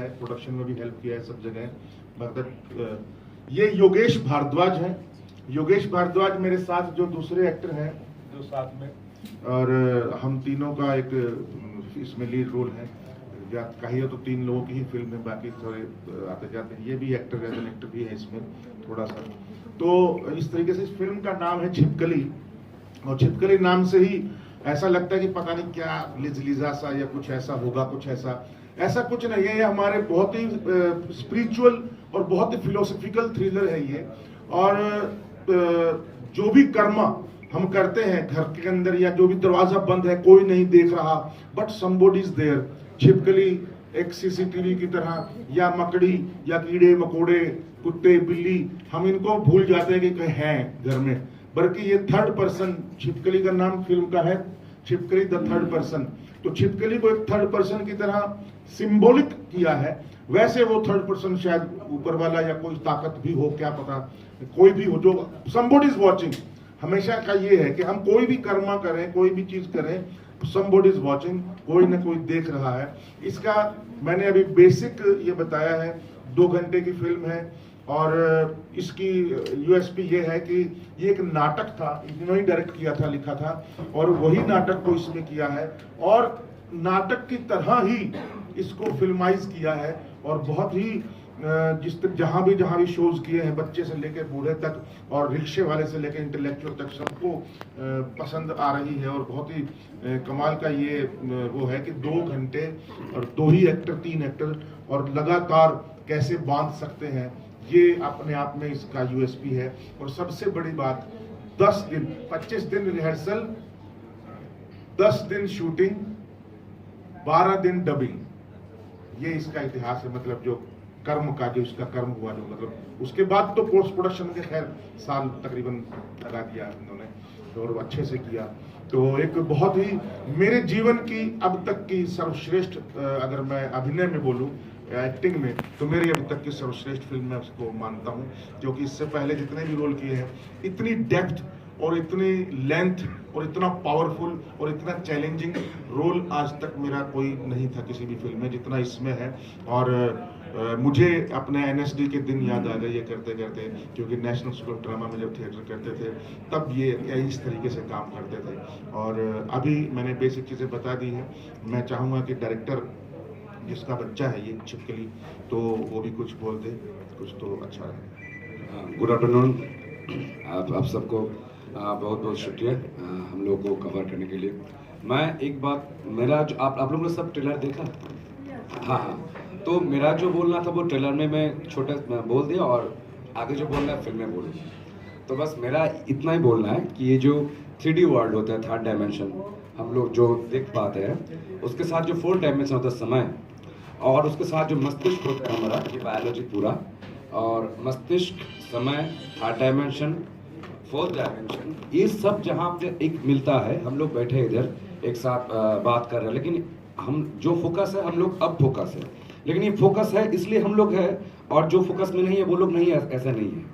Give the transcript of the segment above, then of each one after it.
है, प्रोडक्शन में भी हेल्प किया है सब जगह। मतलब ये योगेश भारद्वाज हैं। योगेश भारद्वाज मेरे साथ जो दूसरे एक्टर हैं जो साथ में, और हम तीनों का एक इसमें लीड रोल है। या कहिए तो 3 लोगों की ही फिल्म है, बाकी थोड़े आते जाते हैं। ये भी एक्टर एज एन एक्टर भी है इसमें थोड़ा सा। तो इस तरीके से इस फिल्म का नाम है छिपकली, और छिपकली नाम से ही ऐसा लगता है कि पता नहीं क्या लिजा सा या कुछ ऐसा होगा, कुछ ऐसा कुछ नहीं है। ये हमारे बहुत ही स्पिरिचुअल और बहुत ही फिलोसफिकल थ्रिलर है ये। और जो भी कर्म हम करते हैं घर के अंदर, या जो भी दरवाजा बंद है, कोई नहीं देख रहा, बट समबॉडी इज देयर। छिपकली एक सीसीटीवी की तरह, या मकड़ी या कीड़े मकोड़े, कुत्ते बिल्ली, हम इनको भूल जाते हैं कि कहीं हैं घर में, बल्कि ये थर्ड पर्सन, छिपकली का नाम फिल्म का है छिपकली द थर्ड पर्सन। तो छिपकली को एक थर्ड पर्सन की तरह सिंबॉलिक किया है। वैसे वो थर्ड पर्सन शायद ऊपर वाला या कोई ताकत भी हो, क्या पता, कोई भी हो, जो समबॉडी इज वॉचिंग। हमेशा का ये है कि हम कोई भी कर्मा करें, कोई भी चीज करें, somebody is watching, कोई ना कोई देख रहा है। इसका मैंने अभी बेसिक ये बताया है। 2 घंटे की फिल्म है, और इसकी यूएसपी ये है कि ये एक नाटक था, इन्होंने डायरेक्ट किया था, लिखा था, और वही नाटक को इसमें किया है, और नाटक की तरह ही इसको फिल्माइज किया है। और बहुत ही जिस तक जहाँ भी शोज किए हैं, बच्चे से लेकर बूढ़े तक, और रिक्शे वाले से लेकर इंटेलेक्चुअल तक, सबको पसंद आ रही है। और बहुत ही कमाल का ये वो है कि 2 घंटे और 2 ही एक्टर, 3 एक्टर, और लगातार कैसे बांध सकते हैं, ये अपने आप में इसका यूएसपी है। और सबसे बड़ी बात, 10 दिन, 25 दिन रिहर्सल, 10 दिन शूटिंग, 12 दिन डबिंग, ये इसका इतिहास है। मतलब जो कर्म का, जो इसका कर्म हुआ, जो मतलब उसके बाद तो पोस्ट प्रोडक्शन के खैर साल तकरीबन लगा दिया इन्होंने, और अच्छे से किया। तो एक बहुत ही मेरे जीवन की अब तक की सर्वश्रेष्ठ, अगर मैं अभिनय में बोलूं, एक्टिंग में, तो मेरी अब तक की सर्वश्रेष्ठ फिल्म मैं उसको मानता हूं। क्योंकि इससे पहले जितने भी रोल किए हैं, इतनी डेप्थ और इतनी लेंथ और इतना पावरफुल और इतना चैलेंजिंग रोल आज तक मेरा कोई नहीं था किसी भी फिल्म में, जितना इसमें है। और मुझे अपने एनएसडी के दिन याद आ गए ये करते करते, क्योंकि नेशनल स्कूल ऑफ ड्रामा में जब थिएटर करते थे, तब ये इस तरीके से काम करते थे। और अभी मैंने बेसिक चीज़ें बता दी हैं। मैं चाहूँगा कि डायरेक्टर, जिसका बच्चा है ये छिपकली, तो वो भी कुछ बोल दे, कुछ तो अच्छा है। गुड आफ्टरनून आप सबको, बहुत बहुत शुक्रिया हम लोग को कवर करने के लिए। मैं एक बात, मेरा जो आप लोगों ने सब ट्रेलर देखा? हाँ, तो मेरा जो बोलना था वो ट्रेलर में मैं छोटा बोल दिया, और आगे जो बोलना है फिल्म में बोलूँ। तो बस मेरा इतना ही बोलना है कि ये जो 3D वर्ल्ड होता है, 3rd डायमेंशन हम लोग जो देख पाते हैं, उसके साथ जो 4th डायमेंशन होता है समय, और उसके साथ जो मस्तिष्क होता है हमारा, ये बायोलॉजी पूरा, और मस्तिष्क, समय, 3rd डायमेंशन, 4th डायमेंशन, ये सब जहाँ पे एक मिलता है, हम लोग बैठे इधर एक साथ बात कर रहे हैं। लेकिन हम जो फोकस है, हम लोग अब फोकस है, लेकिन ये फोकस है इसलिए हम लोग है, और जो फोकस में नहीं है वो लोग नहीं है, ऐसा नहीं है।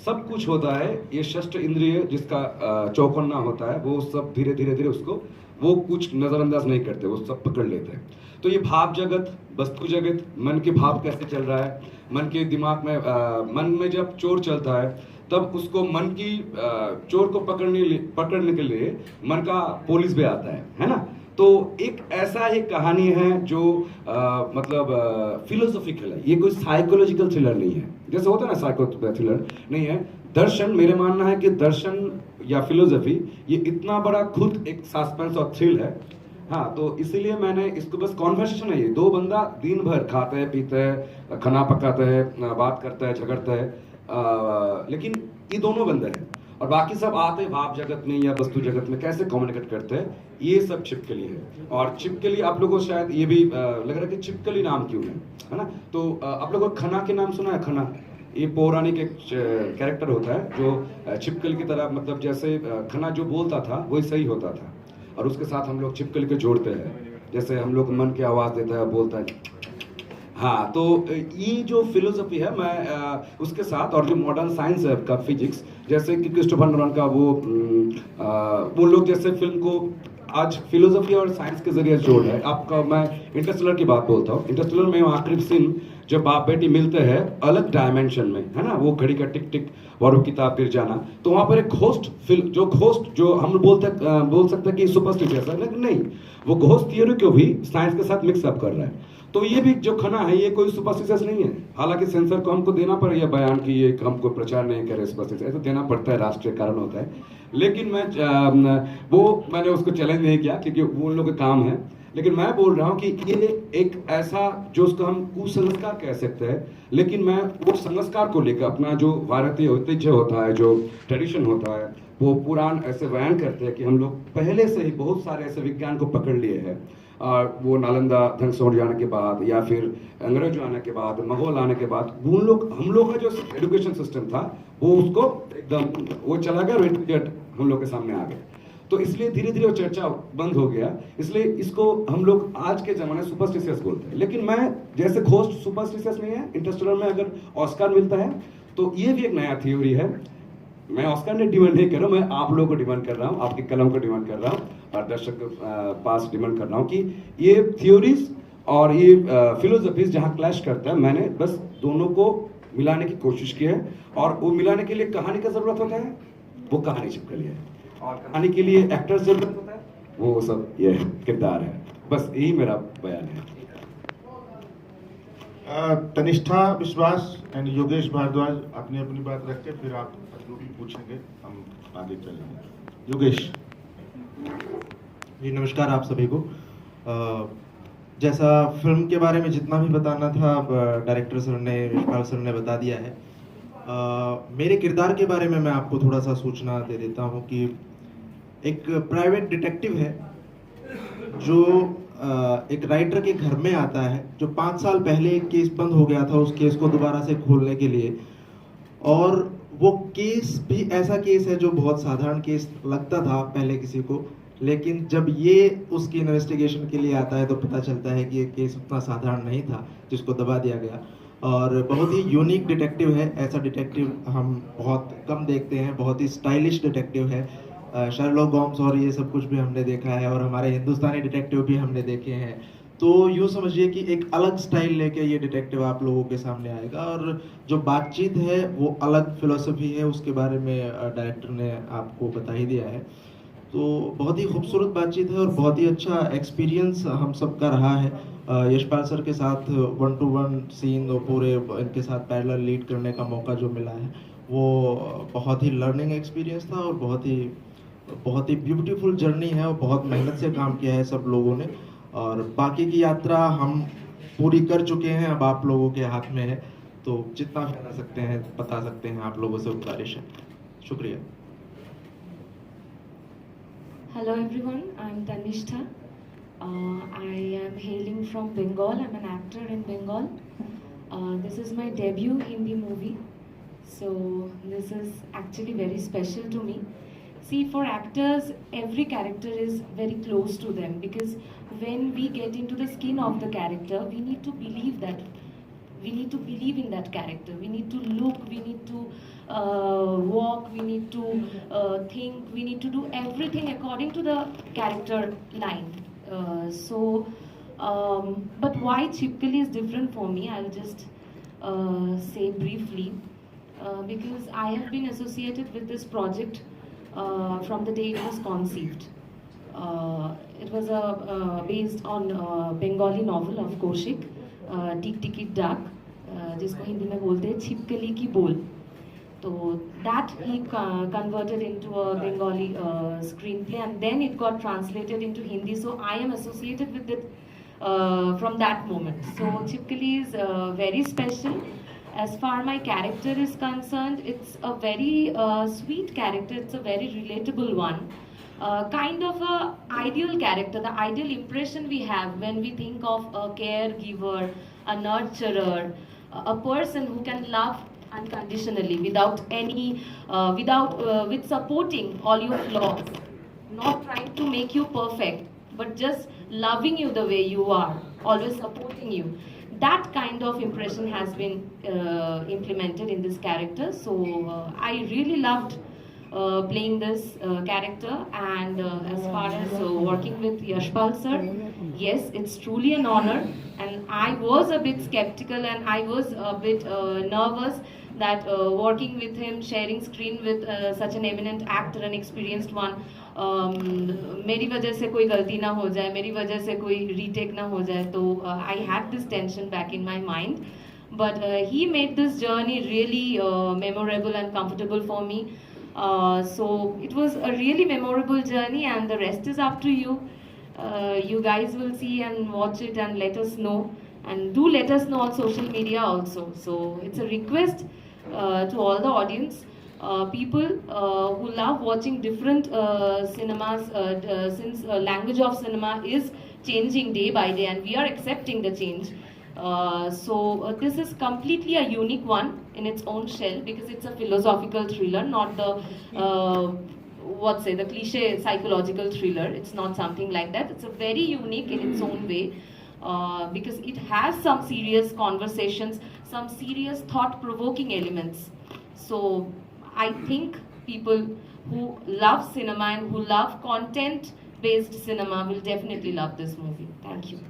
सब कुछ होता है, ये षष्ठ इंद्रिय जिसका चौकन्ना होता है, वो सब धीरे धीरे धीरे उसको वो कुछ नज़रअंदाज नहीं करते, वो सब पकड़ लेते हैं। तो ये भाव जगत, वस्तु जगत, मन के भाव कैसे चल रहा है, मन के दिमाग में, मन में जब चोर चलता है, तब उसको मन की चोर को पकड़ने के लिए मन का पुलिस भी आता है ना। तो एक ऐसा ही कहानी है जो मतलब फिलोसॉफिकल है, ये कोई साइकोलॉजिकल थ्रिलर नहीं है, जैसे होता है ना साइको थ्रिलर नहीं है। दर्शन, मेरे मानना है कि दर्शन या फिलोसफी ये इतना बड़ा खुद एक सस्पेंस और थ्रिल है। हाँ, तो इसीलिए मैंने इसको बस कॉन्वर्सेशन है, ये 2 बंदा दिन भर खाते हैं, पीते हैं, खाना पकाते हैं, बात करते हैं, झगड़ते हैं, लेकिन ये दोनों बंदे हैं, और बाकी सब आते हैं भाव जगत में या वस्तु जगत में कैसे कम्युनिकेट करते हैं, ये सब छिपकली है। और छिपकली आप लोगों को शायद ये भी लग रहा है कि छिपकली नाम क्यों है ना। तो आप लोगों को खन्ना के नाम सुना है? खन्ना ये पौराणिक एक कैरेक्टर होता है जो छिपकली की तरह, मतलब जैसे खन्ना जो बोलता था वही सही होता था, और उसके साथ हम लोग छिपकली को जोड़ते हैं, जैसे हम लोग मन की आवाज़ देता है, बोलता है। हाँ, तो ये जो फिलोसफी है, मैं उसके साथ, और जो मॉडर्न साइंस है का फिजिक्स, जैसे कि क्रिस्टोफर नोलन का वो लोग जैसे फिल्म को आज फिलोसफी और साइंस के जरिए जोड़ है। आपका मैं इंटरस्टेलर की बात बोलता हूँ। इंटरस्टेलर में आखिरी सीन जब बाप बेटी मिलते हैं अलग डायमेंशन में, है ना, वो घड़ी का टिक टिक और वो किताब गिर जाना, तो वहां पर एक घोस्ट जो हम बोल सकते हैं कि सुपरस्टिशियस है, लेकिन नहीं, वो घोस्ट थियोरी को भी साइंस के साथ मिक्स अप कर रहा है। तो ये भी जो खाना है ये कोई सुपरस्टिशियस नहीं है। हालांकि सेंसर को हमको देना पड़ेगा बयान कि ये हमको प्रचार नहीं करे सुपरस्टिशियस, ऐसा देना पड़ता है, राष्ट्रीय कारण होता है। लेकिन मैंने उसको चैलेंज नहीं किया क्योंकि वो उन लोग का काम है। लेकिन मैं बोल रहा हूँ कि ये एक ऐसा जो उसको हम कुसंस्कार कह सकते हैं, लेकिन मैं वो संस्कार को लेकर अपना जो भारतीय ऐतिह्य होता है, जो ट्रेडिशन होता है, वो पुराण ऐसे बयान करते हैं कि हम लोग पहले से ही बहुत सारे ऐसे विज्ञान को पकड़ लिए हैं। वो नालंदा ध्वंस हो जाने के बाद या फिर अंग्रेज आने के बाद, मुगल आने के बाद, हम लोग का जो एजुकेशन सिस्टम था वो उसको एकदम वो चला गया, रेट्रोगेट हम लोग के सामने आ गया। तो इसलिए धीरे धीरे वो चर्चा बंद हो गया। इसलिए इसको हम लोग आज के जमाने सुपरस्टिशियस बोलते हैं। लेकिन मैं जैसे घोस्ट सुपरस्टिशियस नहीं है, इंटरस्टेलर में अगर ऑस्कर मिलता है तो ये भी एक नया थ्योरी है। मैं ऑस्कर ने डिमांड नहीं कर रहा हूँ, मैं आप लोगों को डिमांड कर रहा हूँ, आपकी कलम को डिमांड कर रहा हूँ और दर्शक के पास डिमांड कर रहा हूँ कि ये थ्योरीज और ये फिलोसफीज जहाँ क्लैश करता है, मैंने बस दोनों को मिलाने की कोशिश की है। और वो मिलाने के लिए कहानी का जरूरत होता है, वो कहानी चिपक लिया है, और कहानी के लिए एक्टर्स जरूरत होता है, वो सब ये किरदार है। बस यही मेरा बयान है। तनिष्ठा विश्वास एंड योगेश भारद्वाज अपनी अपनी बात रख के फिर आप जो भी पूछेंगे हम आगे चलेंगे। योगेश जी नमस्कार आप सभी को। जैसा फिल्म के बारे में जितना भी बताना था डायरेक्टर सर ने, यशपाल सर ने बता दिया है। मेरे किरदार के बारे में मैं आपको थोड़ा सा सूचना दे देता हूँ कि एक प्राइवेट डिटेक्टिव है जो एक राइटर के घर में आता है, जो 5 साल पहले एक केस बंद हो गया था, उस केस को दोबारा से खोलने के लिए। और वो केस भी ऐसा केस है जो बहुत साधारण केस लगता था पहले किसी को, लेकिन जब ये उसकी इन्वेस्टिगेशन के लिए आता है तो पता चलता है कि ये केस उतना साधारण नहीं था जिसको दबा दिया गया। और बहुत ही यूनिक डिटेक्टिव है। ऐसा डिटेक्टिव हम बहुत कम देखते हैं। बहुत ही स्टाइलिश डिटेक्टिव है। शर्लॉक होम्स और ये सब कुछ भी हमने देखा है, और हमारे हिंदुस्तानी डिटेक्टिव भी हमने देखे हैं। तो यूँ समझिए कि एक अलग स्टाइल लेके ये डिटेक्टिव आप लोगों के सामने आएगा। और जो बातचीत है वो अलग फिलोसफी है, उसके बारे में डायरेक्टर ने आपको बता ही दिया है। तो बहुत ही खूबसूरत बातचीत है और बहुत ही अच्छा एक्सपीरियंस हम सबका रहा है। यशपाल सर के साथ 1-to-1 सीन और पूरे इनके साथ पैरेलल लीड करने का मौका जो मिला है वो बहुत ही लर्निंग एक्सपीरियंस था, और बहुत ही ब्यूटीफुल जर्नी है, और बहुत मेहनत से काम किया है सब लोगों ने। और बाकी की यात्रा हम पूरी कर चुके हैं, अब आप लोगों के हाथ में है। तो जितना भी बता सकते हैं बता सकते हैं, आप लोगों से गुजारिश है। शुक्रिया। Hello everyone, I'm Tanishtha. I am hailing from Bengal. I'm an actor in Bengal. This is my debut Hindi movie, so this is actually very special to me. See, for actors, every character is very close to them, because when we get into the skin of the character, we need to believe that. We need to believe in that character. We need to look, we need to walk, we need to think, we need to do everything according to the character line. But why Chipkali is different for me, I'll just say briefly. Because I have been associated with this project from the day it was conceived. It was based on Bengali novel of Kaushik, टिक टिकी डाक, जिसको हिंदी में बोलते हैं छिपकली की बोल। तो that he converted into a Bengali screenplay, and then it got translated into Hindi. So I am associated with it from that moment. So Chipkali is very special. As far my character is concerned, it's a very sweet character. It's a very relatable one. Kind of a ideal character, the ideal impression we have when we think of a caregiver, a nurturer, a person who can love unconditionally with supporting all your flaws, not trying to make you perfect, but just loving you the way you are, always supporting you. That kind of impression has been implemented in this character. So I really loved playing this character, and as far as working with Yashpal sir, yes, it's truly an honor, and I was a bit skeptical and I was a bit nervous that working with him, sharing screen with such an eminent actor, an experienced one, मेरी वजह से कोई गलती ना हो जाए, मेरी वजह से कोई रीटेक ना हो जाए, तो I had this tension back in my mind. But he made this journey really memorable and comfortable for me. So it was a really memorable journey, and the rest is up to you. You guys will see and watch it and let us know. And do let us know on social media also. So it's a request to all the audience. People who love watching different cinemas, since language of cinema is changing day by day, and we are accepting the change. So this is completely a unique one in its own shell, because it's a philosophical thriller, not the the cliche psychological thriller. It's not something like that. It's a very unique in its own way, because it has some serious conversations, some serious thought-provoking elements. So I think people who love cinema and who love content-based cinema will definitely love this movie. Thank you.